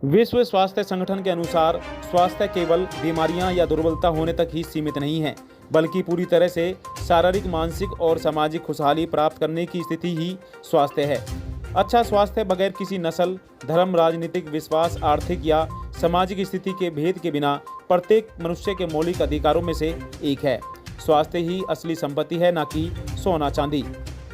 विश्व स्वास्थ्य संगठन के अनुसार स्वास्थ्य केवल बीमारियां या दुर्बलता होने तक ही सीमित नहीं है, बल्कि पूरी तरह से शारीरिक, मानसिक और सामाजिक खुशहाली प्राप्त करने की स्थिति ही स्वास्थ्य है। अच्छा स्वास्थ्य बगैर किसी नस्ल, धर्म, राजनीतिक विश्वास, आर्थिक या सामाजिक स्थिति के भेद के बिना प्रत्येक मनुष्य के मौलिक अधिकारों में से एक है। स्वास्थ्य ही असली संपत्ति है, न कि सोना चांदी।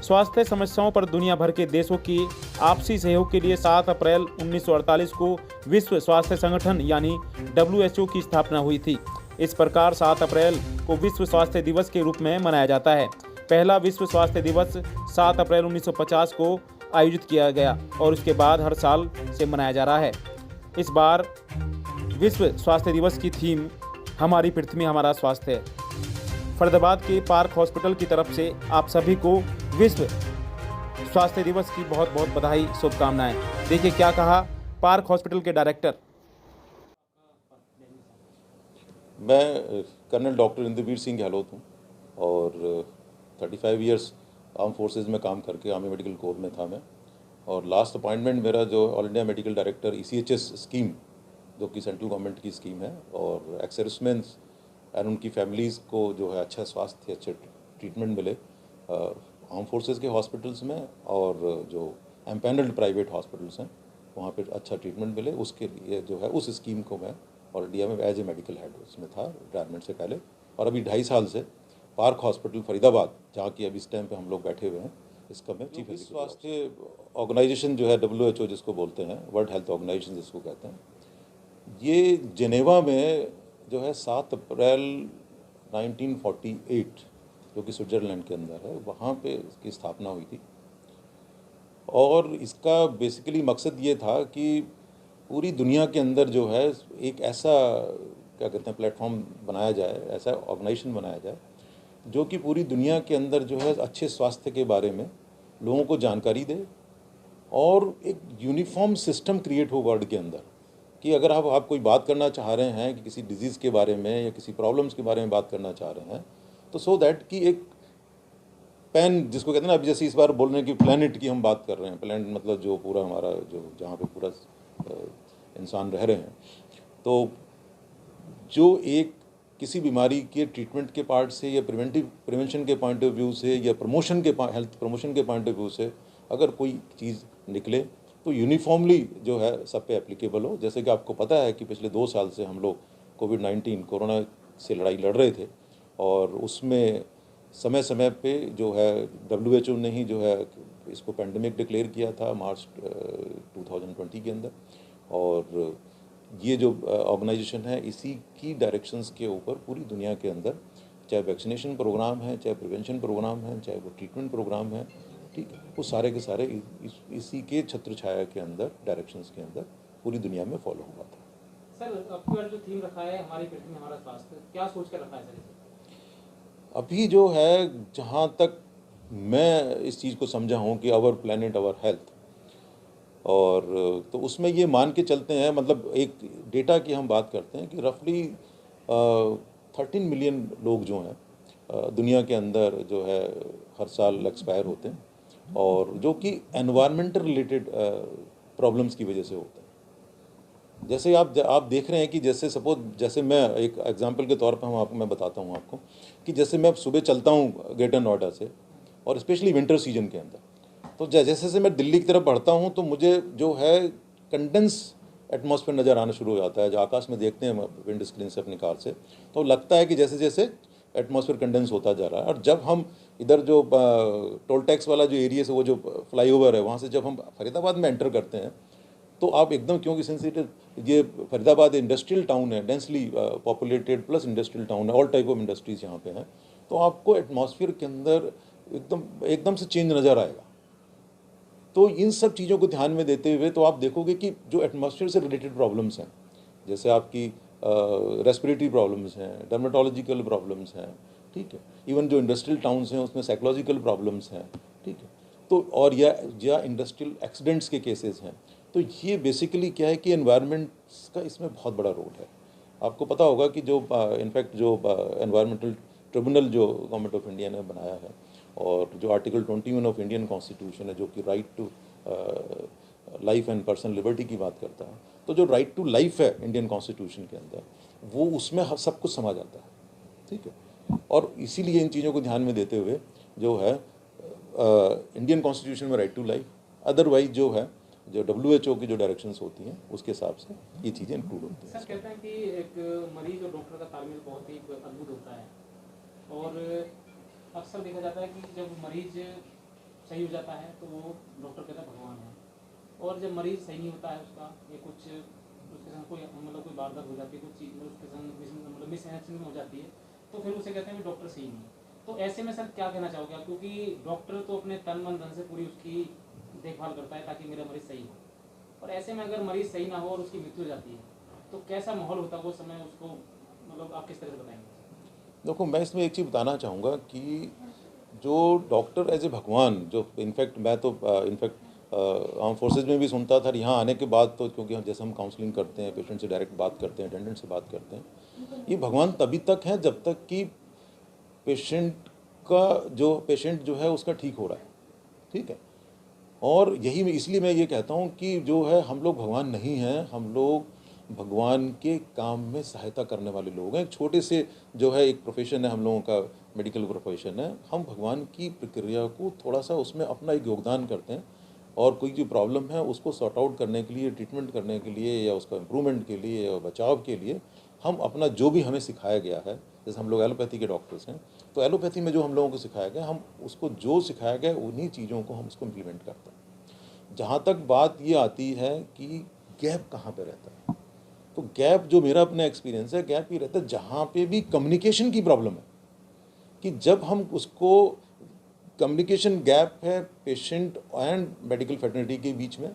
स्वास्थ्य समस्याओं पर दुनिया भर के देशों के आपसी सहयोग के लिए 7 अप्रैल 1948 को विश्व स्वास्थ्य संगठन यानी WHO की स्थापना हुई थी। इस प्रकार 7 अप्रैल को विश्व स्वास्थ्य दिवस के रूप में मनाया जाता है। पहला विश्व स्वास्थ्य दिवस 7 अप्रैल 1950 को आयोजित किया गया और उसके बाद हर साल से मनाया जा रहा है। इस बार विश्व स्वास्थ्य दिवस की थीम हमारी पृथ्वी हमारा स्वास्थ्य है। फरीदाबाद के पार्क हॉस्पिटल की तरफ से आप सभी को विश्व स्वास्थ्य दिवस की बहुत बहुत बधाई, शुभकामनाएं। देखिए क्या कहा पार्क हॉस्पिटल के डायरेक्टर। मैं कर्नल डॉक्टर इंद्रवीर सिंह गहलोत हूँ और 35 इयर्स आर्म फोर्सेज में काम करके आर्मी मेडिकल कोर में था मैं। और लास्ट अपॉइंटमेंट मेरा जो all India medical director ECHS scheme, जो कि सेंट्रल गवर्नमेंट की स्कीम है, और एक्स सर्विसमैन और उनकी फैमिलीज़ को जो है अच्छा स्वास्थ्य, अच्छे ट्रीटमेंट मिले आर्म फोर्सेज के हॉस्पिटल्स में, और जो एम्पैनल्ड प्राइवेट हॉस्पिटल्स हैं वहाँ पर अच्छा ट्रीटमेंट मिले, उसके लिए जो है उस स्कीम को मैं और इंडिया में एज ए मेडिकल हेड उसमें था रिटायरमेंट से पहले। और अभी 2.5 साल से पार्क हॉस्पिटल फरीदाबाद, जहाँ की अभी इस टाइम पे हम लोग बैठे हुए हैं, इसका मैं चीफ एग्जीक्यूटिव। स्वास्थ्य ऑर्गेनाइजेशन जो है WHO जिसको बोलते हैं, वर्ल्ड हेल्थ ऑर्गेनाइजेशन जिसको कहते हैं, ये जिनेवा में जो है 7 अप्रैल 1948, जो कि स्विट्ज़रलैंड के अंदर है, वहाँ पे इसकी स्थापना हुई थी। और इसका बेसिकली मकसद ये था कि पूरी दुनिया के अंदर जो है एक ऐसा क्या कहते हैं प्लेटफॉर्म बनाया जाए, ऐसा ऑर्गेनाइजेशन बनाया जाए जो कि पूरी दुनिया के अंदर जो है अच्छे स्वास्थ्य के बारे में लोगों को जानकारी दे, और एक यूनिफॉर्म सिस्टम क्रिएट हो वर्ल्ड के अंदर कि अगर आप कोई बात करना चाह रहे हैं कि किसी डिजीज़ के बारे में या किसी प्रॉब्लम्स के बारे में बात करना चाह रहे हैं, तो सो दैट कि एक पैन जिसको कहते हैं ना, अभी जैसे इस बार बोल रहे हैं कि प्लैनेट की हम बात कर रहे हैं, प्लैनेट मतलब जो पूरा हमारा जो जहाँ पे पूरा इंसान रह रहे हैं, तो जो एक किसी बीमारी के ट्रीटमेंट के पार्ट से या प्रिवेंशन के पॉइंट ऑफ व्यू से या प्रमोशन के हेल्थ प्रमोशन के पॉइंट ऑफ व्यू से अगर कोई चीज़ निकले तो यूनिफॉर्मली जो है सब पे एप्लीकेबल हो। जैसे कि आपको पता है कि पिछले 2 साल से हम लोग कोविड-19 कोरोना से लड़ाई लड़ रहे थे, और उसमें समय समय पे जो है WHO ने ही जो है इसको पेंडेमिक डिक्लेयर किया था मार्च 2020 के अंदर। और ये जो ऑर्गेनाइजेशन है, इसी की डायरेक्शंस के ऊपर पूरी दुनिया के अंदर चाहे वैक्सीनेशन प्रोग्राम है, चाहे प्रिवेंशन प्रोग्राम है, चाहे वो ट्रीटमेंट प्रोग्राम है, ठीक है, वो सारे के सारे इसी के छत्र छाया के अंदर, डायरेक्शंस के अंदर पूरी दुनिया में फॉलो हुआ था। सर, आपकी बार जो थीम रखा है हमारी पृथ्वी हमारा स्वास्थ्य, क्या सोच कर रखा है सर? अभी जो है जहाँ तक मैं इस चीज़ को समझा हूँ कि आवर प्लैनेट आवर हेल्थ, और तो उसमें ये मान के चलते हैं, मतलब एक डेटा की हम बात करते हैं कि रफली 13 मिलियन लोग जो हैं दुनिया के अंदर जो है हर साल एक्सपायर होते हैं, और जो कि एनवायरमेंटल रिलेटेड प्रॉब्लम्स की वजह से होते हैं। जैसे आप देख रहे हैं कि जैसे सपोज, जैसे मैं एक एग्जांपल के तौर पर मैं बताता हूँ आपको कि जैसे मैं सुबह चलता हूँ ग्रेटर नोएडा से, और स्पेशली विंटर सीजन के अंदर, तो जैसे जैसे मैं दिल्ली की तरफ बढ़ता हूँ तो मुझे जो है कंडेंस एटमॉस्फेयर नज़र आना शुरू हो जाता है। जो आकाश में देखते हैं विंड स्क्रीन से अपनी कार से, तो लगता है कि जैसे जैसे एटमॉस्फेयर कंडेंस होता जा रहा है। और जब हम इधर जो टोल टैक्स वाला जो एरिया से, वो जो फ्लाईओवर है, वहाँ से जब हम फरीदाबाद में एंटर करते हैं, तो आप एकदम, क्योंकि सेंसिटिव ये फरीदाबाद इंडस्ट्रियल टाउन है, densely populated plus industrial town है, ऑल टाइप ऑफ इंडस्ट्रीज यहाँ पे हैं, तो आपको एटमॉस्फेयर के अंदर एकदम से चेंज नज़र आएगा। तो इन सब चीज़ों को ध्यान में देते हुए तो आप देखोगे कि जो एटमॉस्फेयर से रिलेटेड प्रॉब्लम्स हैं, जैसे आपकी रेस्पिरेटरी प्रॉब्लम्स हैं, डर्मेटोलॉजिकल प्रॉब्लम्स हैं, ठीक है, इवन जो इंडस्ट्रियल टाउन्स हैं उसमें साइकोलॉजिकल प्रॉब्लम्स हैं, ठीक है, तो और या इंडस्ट्रियल एक्सीडेंट्स के केसेस हैं। तो ये बेसिकली क्या है कि एनवायरनमेंट्स का इसमें बहुत बड़ा रोल है। आपको पता होगा कि जो इनफैक्ट जो एनवायरमेंटल ट्रिब्यूनल जो गवर्नमेंट ऑफ इंडिया ने बनाया है, और जो आर्टिकल 21 ऑफ इंडियन कॉन्स्टिट्यूशन है, जो कि right to life and personal liberty की बात करता है, तो जो राइट टू लाइफ है इंडियन कॉन्स्टिट्यूशन के अंदर, वो उसमें सब कुछ समा जाता है, ठीक है। और इसीलिए इन चीज़ों को ध्यान में देते हुए जो है इंडियन कॉन्स्टिट्यूशन में राइट टू लाइफ, अदरवाइज जो है जो WHO की जो डायरेक्शंस होती हैं उसके हिसाब से ये चीज़ें इंक्लूड होती हैं। सर कहते हैं कि एक मरीज और डॉक्टर का तालमेल बहुत ही अद्भुत होता है, और अक्सर देखा जाता है कि जब मरीज सही हो जाता है तो वो डॉक्टर कहता है भगवान है, और जब मरीज सही नहीं होता है उसका, ये कुछ उसके संग कोई कोई वारदात हो जाती है, कुछ चीज़ उसके संग मिसअंडरस्टैंडिंग हो जाती है, तो फिर उसे कहते हैं कि डॉक्टर सही नहीं। तो ऐसे में सर क्या कहना चाहोगे आप, क्योंकि डॉक्टर तो अपने तन मन धन से पूरी उसकी देखभाल करता है ताकि मेरा मरीज सही हो, और ऐसे में अगर मरीज सही ना हो और उसकी मृत्यु हो जाती है तो कैसा माहौल होता है वो समय, उसको आप किस तरह से बताएंगे? देखो, मैं इसमें एक चीज़ बताना चाहूँगा कि जो डॉक्टर एज ए भगवान, जो इनफैक्ट मैं तो इनफैक्ट आर्म फोर्सेज में भी सुनता था, यहाँ आने के बाद तो क्योंकि जैसे हम काउंसलिंग करते हैं, पेशेंट से डायरेक्ट बात करते हैं, अटेंडेंट से बात करते हैं, ये भगवान तभी तक है जब तक कि पेशेंट जो है उसका ठीक हो रहा है, ठीक है। और यही इसलिए मैं ये कहता हूँ कि जो है हम लोग भगवान नहीं हैं, हम लोग भगवान के काम में सहायता करने वाले लोग हैं। एक छोटे से जो है एक प्रोफेशन है हम लोगों का, मेडिकल प्रोफेशन है, हम भगवान की प्रक्रिया को थोड़ा सा उसमें अपना एक योगदान करते हैं, और कोई जो प्रॉब्लम है उसको सॉर्ट आउट करने के लिए, ट्रीटमेंट करने के लिए, या उसका इम्प्रूवमेंट के लिए, या बचाव के लिए हम अपना जो भी हमें सिखाया गया है, जैसे हम लोग एलोपैथी के डॉक्टर्स हैं, तो एलोपैथी में जो हम लोगों को सिखाया गया, हम उसको जो सिखाया गया उन्हीं चीज़ों को हम उसको इम्प्लीमेंट करते हैं। जहाँ तक बात ये आती है कि गैप कहाँ पे रहता है, तो गैप जो मेरा अपना एक्सपीरियंस है, गैप ही रहता है जहाँ पे भी कम्युनिकेशन की प्रॉब्लम है, कि जब हम उसको कम्युनिकेशन गैप है पेशेंट एंड मेडिकल फैटर्निटी के बीच में,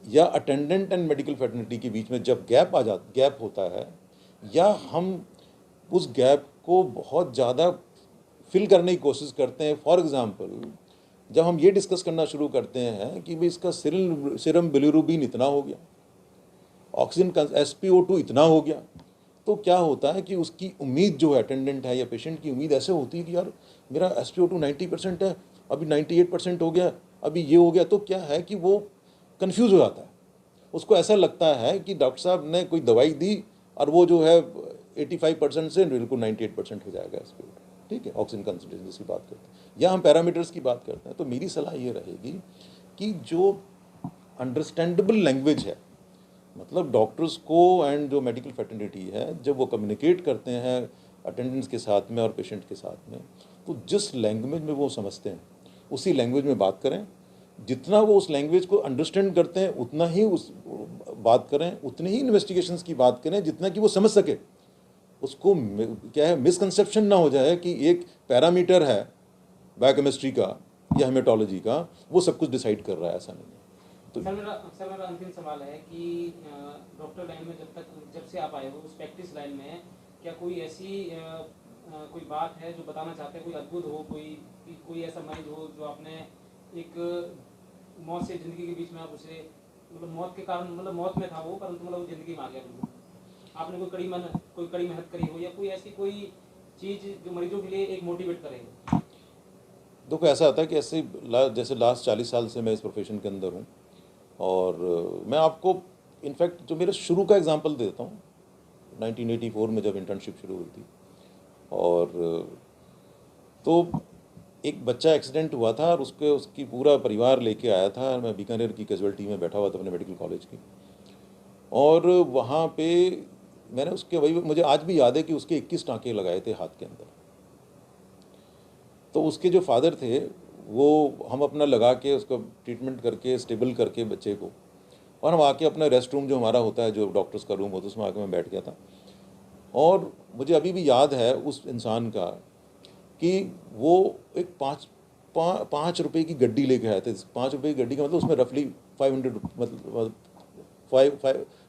या अटेंडेंट एंड मेडिकल फैटर्निटी के बीच में जब गैप होता है, या हम उस गैप को बहुत ज़्यादा फिल करने की कोशिश करते हैं। फॉर एग्ज़ाम्पल, जब हम ये डिस्कस करना शुरू करते हैं कि भाई इसका सीरम बिलिरुबिन इतना हो गया, ऑक्सीजन का SpO2 इतना हो गया, तो क्या होता है कि उसकी उम्मीद जो है अटेंडेंट है या पेशेंट की उम्मीद ऐसे होती है कि यार मेरा SpO2 90% है, अभी 98% हो गया, अभी ये हो गया, तो क्या है कि वो कंफ्यूज हो जाता है। उसको ऐसा लगता है कि डॉक्टर साहब ने कोई दवाई दी और वो जो है 85% से बिल्कुल 98% हो जाएगा SpO2, ठीक है, ऑक्सीजन कंसंट्रेशन जिसकी बात करते हैं, या हम पैरामीटर्स की बात करते हैं। तो मेरी सलाह ये रहेगी कि जो अंडरस्टैंडेबल लैंग्वेज है, मतलब डॉक्टर्स को एंड जो मेडिकल फैटर्निटी है, जब वो कम्युनिकेट करते हैं अटेंडेंट्स के साथ में और पेशेंट के साथ में, तो जिस लैंग्वेज में वो समझते हैं उसी लैंग्वेज में बात करें। जितना वो उस लैंग्वेज को अंडरस्टैंड करते हैं उतना ही उस बात करें, उतनी ही इन्वेस्टिगेशंस की बात करें जितना कि वो समझ सके। उसको क्या है, मिसकंसेप्शन ना हो जाए कि एक पैरामीटर है बायोकेमिस्ट्री का या हेमेटोलॉजी का, वो सब कुछ डिसाइड कर रहा है, ऐसा नहीं है। तो सर मेरा अंतिम सवाल है कि डॉक्टर लाइन में जब से आप आए हो, उस प्रैक्टिस लाइन में क्या कोई ऐसी कोई बात है जो बताना चाहते हैं, कोई अद्भुत हो, कोई ऐसा मरीज हो जो आपने एक मौत से ज़िंदगी के बीच में आप उसे, मतलब मौत के कारण, मतलब मौत में था वो, परंतु मतलब वो ज़िंदगी में आ गया, आपने कोई कड़ी मेहनत करी हो, या कोई ऐसी कोई चीज़ जो मरीजों के लिए एक मोटिवेट करे? देखो, ऐसा होता है कि ऐसे जैसे लास्ट 40 साल से मैं इस प्रोफेशन के अंदर हूँ, और मैं आपको इनफैक्ट जो मेरे शुरू का एग्जांपल देता हूँ। 1984 में जब इंटर्नशिप शुरू हुई थी, और तो एक बच्चा एक्सीडेंट हुआ था और उसकी पूरा परिवार लेके आया था। मैं बीकानेर की कैजुअल्टी में बैठा हुआ था अपने मेडिकल कॉलेज की, और वहाँ पे मैंने उसके, वही मुझे आज भी याद है कि उसके 21 टाँके लगाए थे हाथ के अंदर। तो उसके जो फादर थे वो, हम अपना लगा के उसको ट्रीटमेंट करके स्टेबल करके बच्चे को, और हम आके अपना रेस्ट रूम जो हमारा होता है, जो डॉक्टर्स का रूम होता है, उसमें आके मैं बैठ गया था। और मुझे अभी भी याद है उस इंसान का कि वो एक 5 रुपए की गड्डी लेके आए थे। 5 रुपए की गड्डी का मतलब उसमें रफली 500, मतलब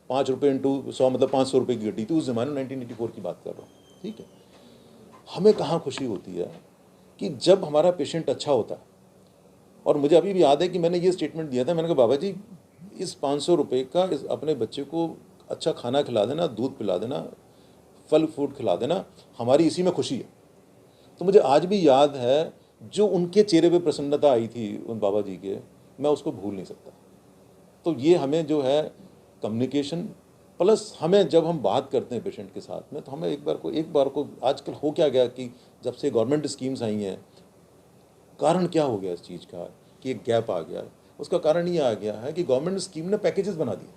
5 रुपये इंटू 100 मतलब 500 रुपये की गड्डी थी। उस ज़माने में 1984 की बात कर रहा हूँ, ठीक है। हमें कहाँ खुशी होती है कि जब हमारा पेशेंट अच्छा होता है। और मुझे अभी भी याद है कि मैंने ये स्टेटमेंट दिया था, मैंने कहा बाबा जी, इस 500 रुपये का अपने बच्चे को अच्छा खाना खिला देना, दूध पिला देना, फल फ्रूट खिला देना, हमारी इसी में खुशी है। तो मुझे आज भी याद है जो उनके चेहरे पे प्रसन्नता आई थी उन बाबा जी के, मैं उसको भूल नहीं सकता। तो ये हमें जो है कम्युनिकेशन प्लस हमें जब हम बात करते हैं पेशेंट के साथ में तो हमें एक बार को आजकल हो क्या गया कि जब से गवर्नमेंट स्कीम्स आई हैं, कारण क्या हो गया इस चीज़ का कि एक गैप आ गया। उसका कारण ये आ गया है कि गवर्नमेंट स्कीम ने पैकेजेस बना दिए,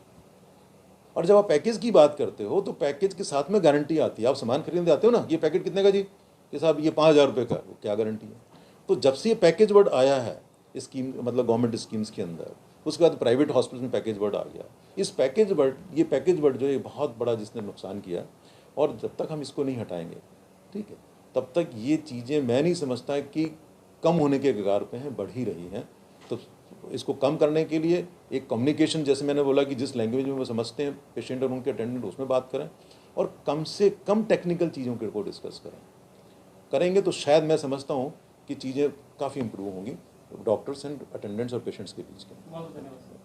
और जब आप पैकेज की बात करते हो तो पैकेज के साथ में गारंटी आती है। आप सामान खरीदने जाते हो ना, ये पैकेट कितने का जी, कि साहब ये 5,000 रुपये का, क्या गारंटी है। तो जब से ये पैकेज वर्ड आया है स्कीम, मतलब गवर्नमेंट स्कीम्स के अंदर, उसके बाद प्राइवेट हॉस्पिटल में पैकेज वर्ड आ गया। ये पैकेज वर्ड जो है बहुत बड़ा जिसने नुकसान किया, और जब तक हम इसको नहीं हटाएंगे, ठीक है, तब तक ये चीज़ें मैं नहीं समझता कि कम होने के कगार पे हैं, बढ़ ही रही हैं। तो इसको कम करने के लिए एक कम्युनिकेशन, जैसे मैंने बोला कि जिस लैंग्वेज में वो समझते हैं पेशेंट और उनके अटेंडेंट, उसमें बात करें, और कम से कम टेक्निकल चीज़ों को डिस्कस करेंगे तो शायद मैं समझता हूँ कि चीज़ें काफ़ी इम्प्रूव होंगी डॉक्टर्स एंड अटेंडेंट्स और पेशेंट्स के बीच में। बहुत धन्यवाद।